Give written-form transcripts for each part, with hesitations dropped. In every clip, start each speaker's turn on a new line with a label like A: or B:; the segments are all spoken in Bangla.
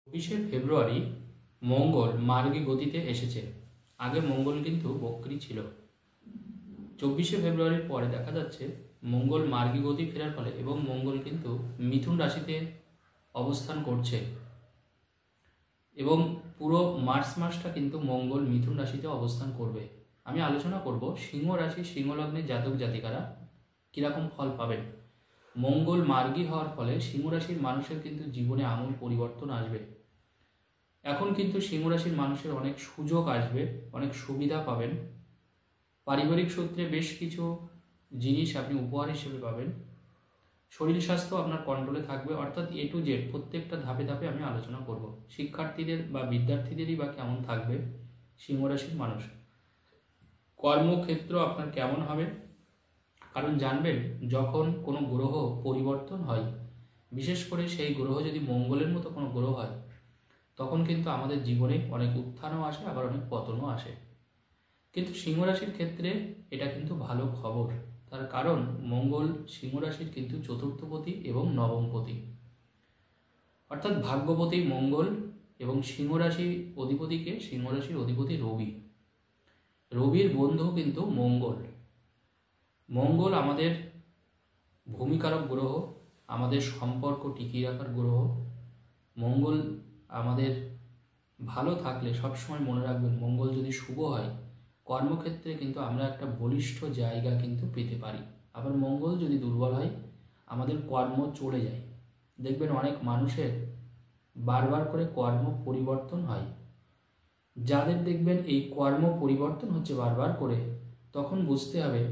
A: ফেব্রুয়ারি মঙ্গল মার্গী গতিতে এসেছে। আগে মঙ্গল কিন্তু বক্রী ছিল। 24শে ফেব্রুয়ারির পরে দেখা যাচ্ছে মঙ্গল মার্গী গতি ফেরার ফলে এবং মঙ্গল কিন্তু মিথুন রাশিতে অবস্থান করছে এবং পুরো মার্চ মাসটা কিন্তু মঙ্গল মিথুন রাশিতে অবস্থান করবে। আমি আলোচনা করব সিংহ রাশি সিংহ লগ্নের জাতক জাতিকারা কীরকম ফল পাবেন। মঙ্গল মার্গী হওয়ার ফলে সিংহ রাশির মানুষের কিন্তু জীবনে আমূল পরিবর্তন আসবে। এখন কিন্তু সিংহ রাশির মানুষের অনেক সুযোগ আসবে, অনেক সুবিধা পাবেন। পারিবারিক সূত্রে বেশ কিছু জিনিস আপনি উপহার হিসেবে পাবেন। শরীর স্বাস্থ্য আপনার কন্ট্রোলে থাকবে, অর্থাৎ A to Z প্রত্যেকটা ধাপে ধাপে আমি আলোচনা করব। শিক্ষার্থীদের বা বিদ্যার্থীদেরই বা কেমন থাকবে সিংহ রাশির মানুষ। কর্মক্ষেত্র আপনার কেমন হবে, কারণ জানবেন যখন কোনো গ্রহ পরিবর্তন হয়, বিশেষ করে সেই গ্রহ যদি মঙ্গলের মতো কোনো গ্রহ হয়, তখন কিন্তু আমাদের জীবনে অনেক উত্থানও আসে, আবার অনেক পতনও আসে। কিন্তু সিংহ রাশির ক্ষেত্রে এটা কিন্তু ভালো খবর। তার কারণ মঙ্গল সিংহ রাশির কিন্তু চতুর্থপতি এবং নবমপতি, অর্থাৎ ভাগ্যপতি মঙ্গল এবং সিংহ রাশি অধিপতিকে সিংহ রাশির অধিপতি রবি। রবির বন্ধু কিন্তু মঙ্গল। মঙ্গল আমাদের ভূমিকারক গ্রহ, আমাদের সম্পর্ক টিকিয়ে রাখার গ্রহ। মঙ্গল আমাদের ভালো থাকলে সবসময় মনে রাখবেন, মঙ্গল যদি শুভ হয় কর্মক্ষেত্রে কিন্তু আমরা একটা বলিষ্ঠ জায়গা কিন্তু পেতে পারি। আবার মঙ্গল যদি দুর্বল হয় আমাদের কর্ম চলে যায়। দেখবেন অনেক মানুষের বারবার করে কর্ম পরিবর্তন হয়। যাদের দেখবেন এই কর্ম পরিবর্তন হচ্ছে বারবার করে, তখন বুঝতে হবে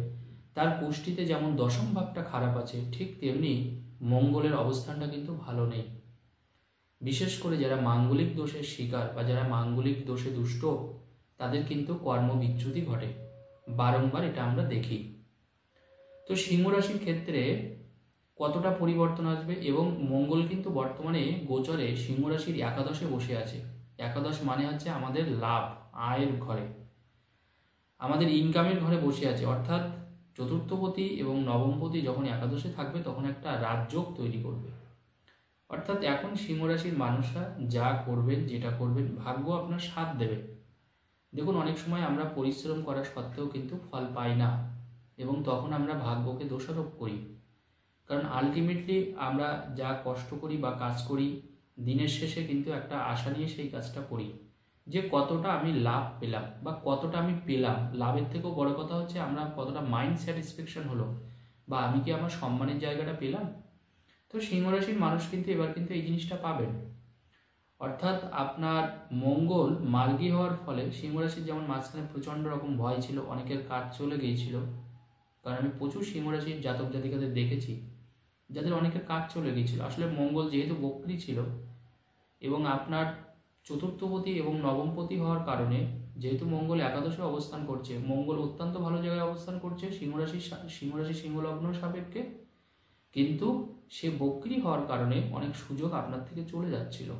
A: তার পুষ্টিতে যেমন দশম ভাবটা খারাপ আছে, ঠিক তেমনি মঙ্গলের অবস্থানটা কিন্তু ভালো নেই। বিশেষ করে যারা মাঙ্গলিক দোষের শিকার বা যারা মাঙ্গলিক দোষে দুষ্ট, তাদের কিন্তু কর্ম বিচ্যুতি ঘটে, বারংবার এটা আমরা দেখি। তো সিংহ রাশির ক্ষেত্রে কতটা পরিবর্তন আসবে, এবং মঙ্গল কিন্তু বর্তমানে গোচরে সিংহ রাশির একাদশে বসে আছে। একাদশ মানে হচ্ছে আমাদের লাভ, আয়ের ঘরে, আমাদের ইনকামের ঘরে বসে আছে। অর্থাৎ চতুর্থপতি এবং নবমপতি যখন একাদশে থাকবে তখন একটা রাজযোগ তৈরি করবে। অর্থাৎ এখন সিংহ রাশির মানুষরা যা করবেন, যেটা করবেন, ভাগ্য আপনার সাথ দেবে। দেখুন অনেক সময় আমরা পরিশ্রম করা সত্ত্বেও কিন্তু ফল পাই না, এবং তখন আমরা ভাগ্যকে দোষারোপ করি। কারণ আলটিমেটলি আমরা যা কষ্ট করি বা কাজ করি, দিনের শেষে কিন্তু একটা আশা নিয়ে সেই কাজটা করি যে কতটা আমি লাভ পেলাম বা কতটা আমি পেলাম। লাভের থেকেও বড় কথা হচ্ছে আমরা কতটা মাইন্ড স্যাটিসফ্যাকশন হলো, বা আমি কি আমার সম্মানের জায়গাটা পেলাম। তো সিংহ রাশির মানুষ কিন্তু এবার কিন্তু এই জিনিসটা পাবেন। অর্থাৎ আপনার মঙ্গল মার্গী হওয়ার ফলে সিংহ রাশির যেমন মাঝখানে প্রচণ্ড রকম ভয় ছিল, অনেকের কাজ চলে গিয়েছিল। কারণ আমি প্রচুর সিংহ রাশির জাতক জাতিকাদের দেখেছি যাদের অনেকের কাজ চলে গিয়েছিল। আসলে মঙ্গল যেহেতু বক্রী ছিল এবং আপনার চতুর্থপতি এবং নবমপতি হওয়ার কারণে, যেহেতু মঙ্গল একাদশে অবস্থান করছে, মঙ্গল অত্যন্ত ভালো জায়গায় অবস্থান করছে সিংহ রাশি সিংহ লগ্ন সাপেক্ষে, কিন্তু সে বক্রী হওয়ার কারণে অনেক সুযোগ আপনার থেকে চলে যাচ্ছিল,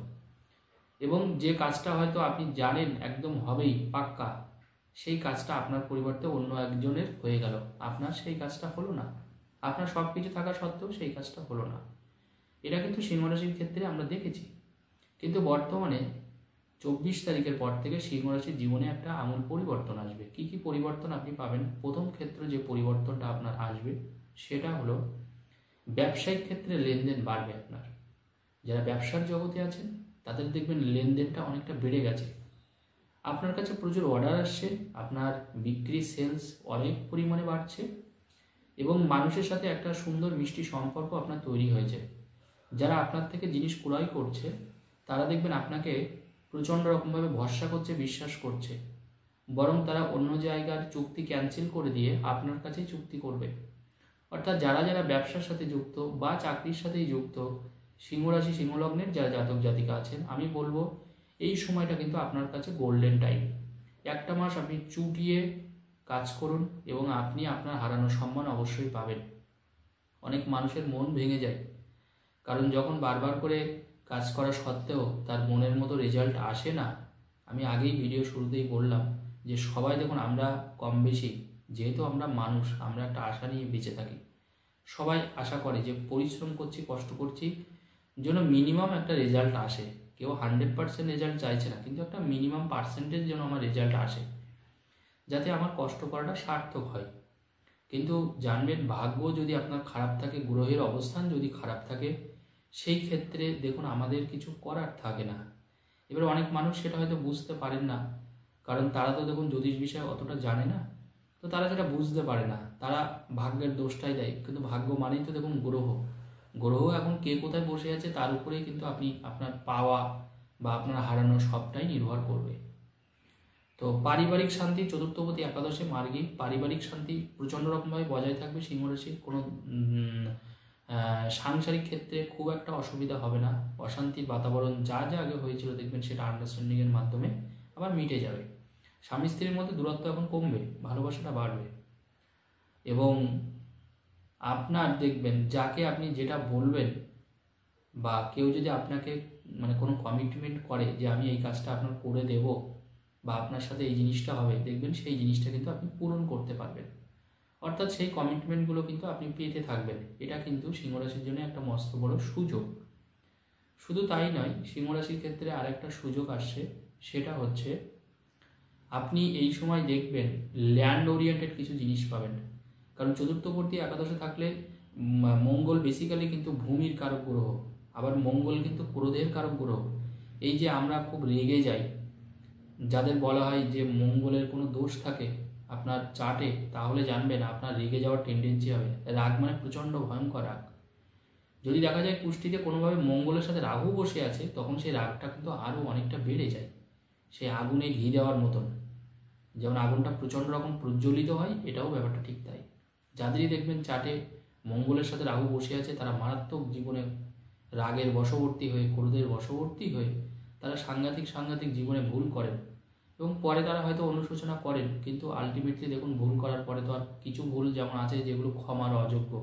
A: এবং যে কাজটা হয়তো আপনি জানেন একদম হবেই পাক্কা, সেই কাজটা আপনার পরিবর্তে অন্য একজনের হয়ে গেল। আপনার সেই কাজটা হলো না, আপনার সব কিছু থাকা সত্ত্বেও সেই কাজটা হলো না। এটা কিন্তু সিংহ রাশির ক্ষেত্রে আমরা দেখেছি। কিন্তু বর্তমানে 24 তারিখের পর থেকে সিংহ রাশির জীবনে একটা আমূল পরিবর্তন আসবে। কি কি পরিবর্তন আপনি পাবেন? প্রথম ক্ষেত্রে যে পরিবর্তনটা আপনার আসবে সেটা হলো ব্যবসায়িক ক্ষেত্রে লেনদেন বাড়বে। আপনার যারা ব্যবসার জগতে আছেন তাদের দেখবেন লেনদেনটা অনেকটা বেড়ে গেছে। আপনার কাছে প্রচুর অর্ডার আসছে, আপনার বিক্রি সেলস অনেক পরিমাণে বাড়ছে, এবং মানুষের সাথে একটা সুন্দর মিষ্টি সম্পর্ক আপনার তৈরি হয়েছে। যারা আপনার থেকে জিনিস ক্রয় করছে তারা দেখবেন আপনাকে প্রচণ্ড রকমভাবে ভরসা করছে, বিশ্বাস করছে, বরং তারা অন্য জায়গার চুক্তি ক্যান্সেল করে দিয়ে আপনার কাছেই চুক্তি করবে। অর্থাৎ যারা যারা ব্যবসার সাথে যুক্ত বা চাকরির সাথেই যুক্ত, সিংহ রাশি সিংহ লগ্নের যারা জাতক জাতিকা আছেন, আমি বলবো এই সময়টা কিন্তু আপনার কাছে গোল্ডেন টাইম। একটা মাস আপনি চুটিয়ে কাজ করুন এবং আপনি আপনার হারানো সম্মান অবশ্যই পাবেন। অনেক মানুষের মন ভেঙে যায়, কারণ যখন বারবার করে কাজ করা সত্ত্বেও তার মনের মতো রেজাল্ট আসে না। আমি আগেই ভিডিও শুরুতেই বললাম যে সবাই দেখুন, আমরা কম বেশি যেহেতু আমরা মানুষ, আমরা একটা আশা নিয়ে বেঁচে থাকি। সবাই আশা করে যে পরিশ্রম করছি, কষ্ট করছি, যেন মিনিমাম একটা রেজাল্ট আসে। কেউ 100% রেজাল্ট চাইছে না, কিন্তু একটা মিনিমাম পার্সেন্টেজ যেন আমার রেজাল্ট আসে, যাতে আমার কষ্ট করাটা সার্থক হয়। কিন্তু জানবেন, ভাগ্য যদি আপনার খারাপ থাকে, গ্রহের অবস্থান যদি খারাপ থাকে, সেই ক্ষেত্রে দেখুন আমাদের কিছু করার থাকে না। এবার অনেক মানুষ সেটা হয়তো বুঝতে পারেন না, কারণ তারা তো দেখুন জ্যোতিষ বিষয়ে অতটা জানে না, তো তারা সেটা বুঝতে পারে না, তারা ভাগ্যের দোষটাই দেয়। কিন্তু ভাগ্য মানেই তো দেখুন গ্রহ, গ্রহ এখন কে কোথায় বসে আছে তার উপরেই কিন্তু আপনি আপনার পাওয়া বা আপনার হারানো সবটাই নির্ভর করবে। তো পারিবারিক শান্তি, চতুর্থপতি একাদশে মার্গী, পারিবারিক শান্তি প্রচণ্ড রকমভাবে বজায় থাকবে সিংহ রাশির। কোনো সাংসারিক ক্ষেত্রে খুব একটা অসুবিধা হবে না। অশান্তির বাতাবরণ যা যা আগে হয়েছিল দেখবেন সেটা আন্ডারস্ট্যান্ডিংয়ের মাধ্যমে আবার মিটে যাবে। স্বামী স্ত্রীর মধ্যে দূরত্ব এখন কমবে, ভালোবাসাটা বাড়বে। এবং আপনার দেখবেন যাকে আপনি যেটা বলবেন বা কেউ যদি আপনাকে মানে কোনো কমিটমেন্ট করে যে আমি এই কাজটা আপনার করে দেব বা আপনার সাথে এই জিনিসটা হবে, দেখবেন সেই জিনিসটা কিন্তু আপনি পূরণ করতে পারবেন। অর্থাৎ সেই কমিটমেন্টগুলো কিন্তু আপনি পেতে থাকবেন। এটা কিন্তু সিংহরাশির জন্য একটা মস্ত বড় সুযোগ। শুধু তাই নয়, সিংহরাশির ক্ষেত্রে আরেকটা সুযোগ আসছে, সেটা হচ্ছে আপনি এই সময় দেখবেন ল্যান্ড ওরিয়েন্টেড কিছু জিনিস পাবেন। কারণ চতুর্থবর্তী একাদশে থাকলে মঙ্গল বেসিক্যালি কিন্তু ভূমির কারক গ্রহ, আবার মঙ্গল কিন্তু ক্রোধের কারক গ্রহ। এই যে আমরা খুব রেগে যাই, যাদের বলা হয় যে মঙ্গলের কোনো দোষ থাকে আপনার চার্টে, তাহলে জানবেন আপনার রেগে যাওয়ার টেন্ডেন্সি হবে। রাগ মানে প্রচণ্ড ভয়ঙ্কর রাগ। যদি দেখা যায় কুষ্টিতে কোনোভাবে মঙ্গলের সাথে রাহু বসে আছে, তখন সেই রাগটা কিন্তু আরও অনেকটা বেড়ে যায়, সেই আগুনে ঘি দেওয়ার মতন। যেমন আগুনটা প্রচণ্ড রকম প্রজ্বলিত হয়, এটাও ব্যাপারটা ঠিক তাই। যাদেরই দেখবেন চার্টে মঙ্গলের সাথে রাহু বসে আছে, তারা মারাত্মক জীবনে রাগের বশবর্তী হয়ে, ক্রোধের বশবর্তী হয়ে তারা সাংঘাতিক জীবনে ভুল করেন এবং পরে তারা হয়তো অনুশোচনা করেন, কিন্তু আলটিমেটলি দেখুন ভুল করার পরে তো আর কিছু ভুল যেমন আছে যেগুলো ক্ষমার অযোগ্য,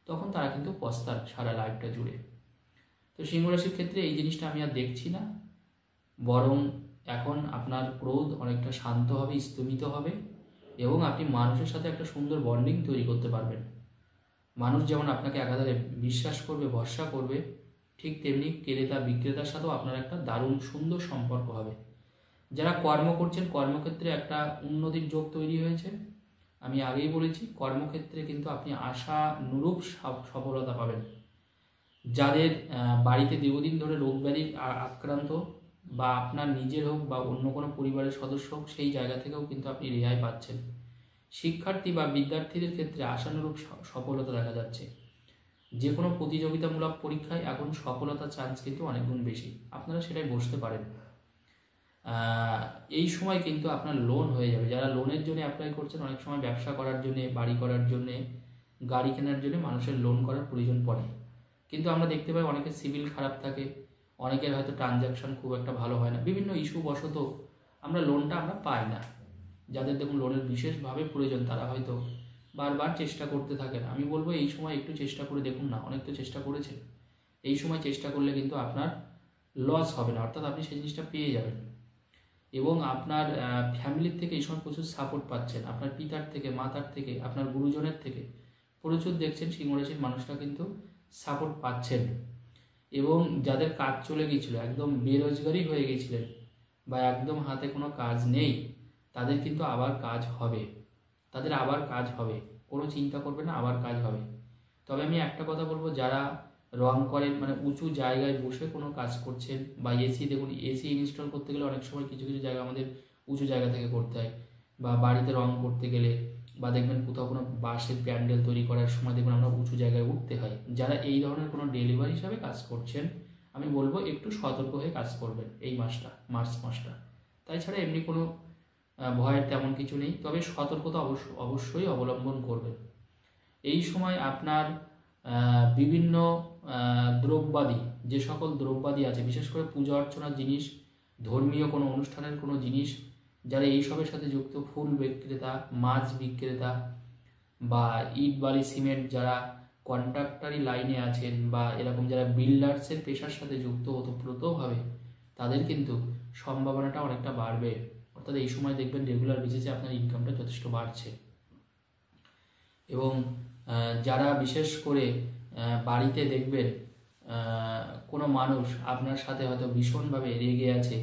A: তখন তারা কিন্তু পস্তান সারা লাইফটা জুড়ে। তো সিংহরাশির ক্ষেত্রে এই জিনিসটা আমি আর দেখছি না, বরং এখন আপনার ক্রোধ অনেকটা শান্ত হবে, স্তমিত হবে এবং আপনি মানুষের সাথে একটা সুন্দর বন্ডিং তৈরি করতে পারবেন। মানুষ যেমন আপনাকে একাধারে বিশ্বাস করবে, ভরসা করবে, ঠিক তেমনি ক্রেতা বিক্রেতার সাথেও আপনার একটা দারুণ সুন্দর সম্পর্ক হবে। যারা কর্ম করছেন, কর্মক্ষেত্রে একটা উন্নতির যোগ তৈরি হয়েছে। আমি আগেই বলেছি, কর্মক্ষেত্রে কিন্তু আপনি আশানুরূপ সফলতা পাবেন। যাদের বাড়িতে দীর্ঘদিন ধরে রোগ ব্যাধির আক্রান্ত, বা আপনার নিজের হোক বা অন্য কোনো পরিবারের সদস্য হোক, সেই জায়গা থেকেও কিন্তু আপনি রেহাই পাচ্ছেন। শিক্ষার্থী বা বিদ্যার্থীদের ক্ষেত্রে আশানুরূপ সফলতা দেখা যাচ্ছে। যে কোনো প্রতিযোগিতামূলক পরীক্ষায় এখন সফলতার চান্স কিন্তু অনেক গুণ বেশি, আপনারা সেটাই বসতে পারেন। এই সময় কিন্তু আপনার লোন হয়ে যাবে। যারা লোনের জন্য অ্যাপ্লাই করছেন, অনেক সময় ব্যবসা করার জন্যে, বাড়ি করার জন্যে, গাড়ি কেনার জন্য মানুষের লোন করার প্রয়োজন পড়ে, কিন্তু আমরা দেখতে পাই অনেকের সিভিল খারাপ থাকে, অনেকের হয়তো ট্রানজ্যাকশন খুব একটা ভালো হয় না, বিভিন্ন ইস্যু বশত আমরা লোনটা পাই না। যাদের দেখুন লোনের বিশেষভাবে প্রয়োজন, তারা হয়তো বারবার চেষ্টা করতে থাকেন। আমি বলবো এই সময় একটু চেষ্টা করে দেখুন না, অনেক তো চেষ্টা করেছেন, এই সময় চেষ্টা করলে কিন্তু আপনার লস হবে না, অর্থাৎ আপনি সেই জিনিসটা পেয়ে যাবেন। এবং আপনার ফ্যামিলির থেকে এই সময় প্রচুর সাপোর্ট পাচ্ছেন, আপনার পিতার থেকে, মাতার থেকে, আপনার গুরুজনের থেকে প্রচুর দেখছেন সিংহরাশির মানুষরা কিন্তু সাপোর্ট পাচ্ছেন। এবং যাদের কাজ চলে গিয়েছিল, একদম বেরোজগারি হয়ে গেছিলেন বা একদম হাতে কোনো কাজ নেই, তাদের কিন্তু আবার কাজ হবে, তাদের আবার কাজ হবে, কোনো চিন্তা করবে না, আবার কাজ হবে। তবে আমি একটা কথা বলবো, যারা রং করেন, মানে উঁচু জায়গায় বসে কোনো কাজ করছেন, বা এসি, দেখুন এসি ইনস্টল করতে গেলে অনেক সময় কিছু কিছু জায়গা আমাদের উঁচু জায়গা থেকে করতে হয়, বা বাড়িতে রং করতে গেলে, বা দেখবেন কোথাও কোনো বাঁশের প্যান্ডেল তৈরি করার সময় দেখবেন আমরা উঁচু জায়গায় উঠতে হয়। যারা এই ধরনের কোনো ডেলিভারি হিসাবে কাজ করছেন, আমি বলবো একটু সতর্ক হয়ে কাজ করবেন এই মার্চ মাসটা। তাই ছাড়া এমনি কোনো ভয়ের তেমন কিছু নেই, তবে সতর্কতা অবশ্যই অবলম্বন করবেন। এই সময় আপনার বিভিন্ন দ্রব্যাদি, যে সকল দ্রব্যাদি আছে, বিশেষ করে পূজা অর্চনার জিনিস, ধর্মীয় কোনো অনুষ্ঠানের কোনো জিনিস, যারা এইসবের সাথে যুক্ত, ফুল বিক্রেতা, মাছ বিক্রেতা, বা ইট বালি সিমেন্ট যারা কন্ট্রাক্টারি লাইনে আছেন, বা এরকম যারা বিল্ডার্সের পেশার সাথে যুক্ত ওতপ্রোতভাবে, তাদের কিন্তু সম্ভাবনাটা অনেকটা বাড়বে। অর্থাৎ এই সময় দেখবেন রেগুলার বেসিসে আপনার ইনকামটা যথেষ্ট বাড়ছে। এবং যারা বিশেষ করে বাড়িতে দেখবেন কোনো মানুষ আপনার সাথে হয়তো ভীষণভাবে রেগে আছে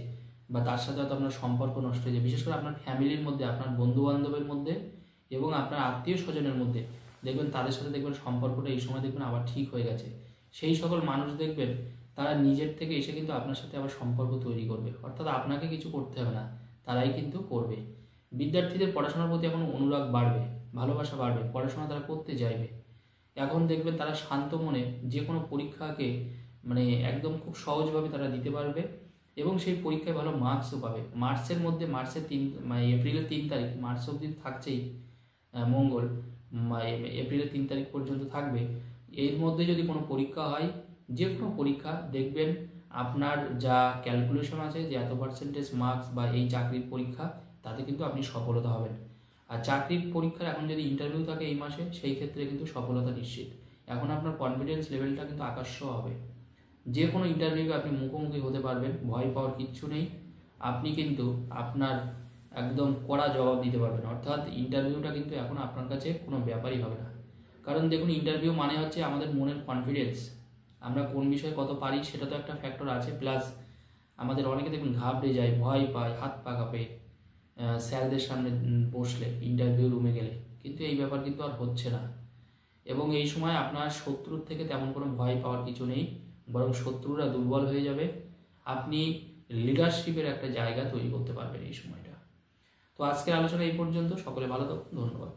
A: বা তার সাথে হয়তো আপনার সম্পর্ক নষ্ট হয়ে যায়, বিশেষ করে আপনার ফ্যামিলির মধ্যে, আপনার বন্ধুবান্ধবের মধ্যে এবং আপনার আত্মীয় স্বজনের মধ্যে দেখবেন তাদের সাথে দেখবেন সম্পর্কটা এই সময় দেখবেন আবার ঠিক হয়ে গেছে। সেই সকল মানুষ দেখবেন তারা নিজের থেকে এসে কিন্তু আপনার সাথে আবার সম্পর্ক তৈরি করবে, অর্থাৎ আপনাকে কিছু করতে হবে না, তারাই কিন্তু করবে। বিদ্যার্থীদের পড়াশোনার প্রতি এখন অনুরাগ বাড়বে, ভালোবাসা বাড়বে, পড়াশোনা তারা করতে চাইবে। এখন দেখবেন তারা শান্ত মনে যে কোনো পরীক্ষাকে মানে একদম খুব সহজভাবে তারা দিতে পারবে এবং সেই পরীক্ষায় ভালো মার্কসও পাবে। মার্চের মধ্যে, মানে এপ্রিলের 3 তারিখ, মার্চ অবধি থাকছেই মঙ্গল, এপ্রিলের 3 তারিখ পর্যন্ত থাকবে। এর মধ্যে যদি কোনো পরীক্ষা হয়, যে কোনো পরীক্ষা দেখবেন আপনার যা ক্যালকুলেশন আছে যে এত পার্সেন্টেজ মার্কস বা এই চাকরির পরীক্ষা, তাতে কিন্তু আপনি সফলতা হবেন। আর চাকরির পরীক্ষার এখন যদি ইন্টারভিউ থাকে এই মাসে, সেই ক্ষেত্রে কিন্তু সফলতা নিশ্চিত। এখন আপনার কনফিডেন্স লেভেলটা কিন্তু আকাশ ছোঁয়া হবে। যে কোনো ইন্টারভিউকে আপনি মুখোমুখি হতে পারবেন, ভয় পাওয়ার কিচ্ছু নেই। আপনি কিন্তু আপনার একদম কড়া জবাব দিতে পারবেন, অর্থাৎ ইন্টারভিউটা কিন্তু এখন আপনার কাছে কোনো ব্যাপারই হবে না। কারণ দেখুন, ইন্টারভিউ মানে হচ্ছে আমাদের মনের কনফিডেন্স, আমরা কোন বিষয়ে কত পারি সেটা তো একটা ফ্যাক্টর আছে। প্লাস আমাদের অনেকে দেখুন ঘাবড়ে যায়, ভয় পায়, হাত পা কাঁপে স্যারদের সামনে বসলে, ইন্টারভিউ রুমে গেলে, কিন্তু এই ব্যাপার কিন্তু আর হচ্ছে না। এবং এই সময় আপনার শত্রুর থেকে তেমন কোনো ভয় পাওয়ার কিছু নেই, বরং শত্রুরা দুর্বল হয়ে যাবে। আপনি লিডারশিপের একটা জায়গা তৈরি করতে পারবেন এই সময়টা। তো আজকের আলোচনা এই পর্যন্ত। সকলে ভালো থাকুন, ধন্যবাদ।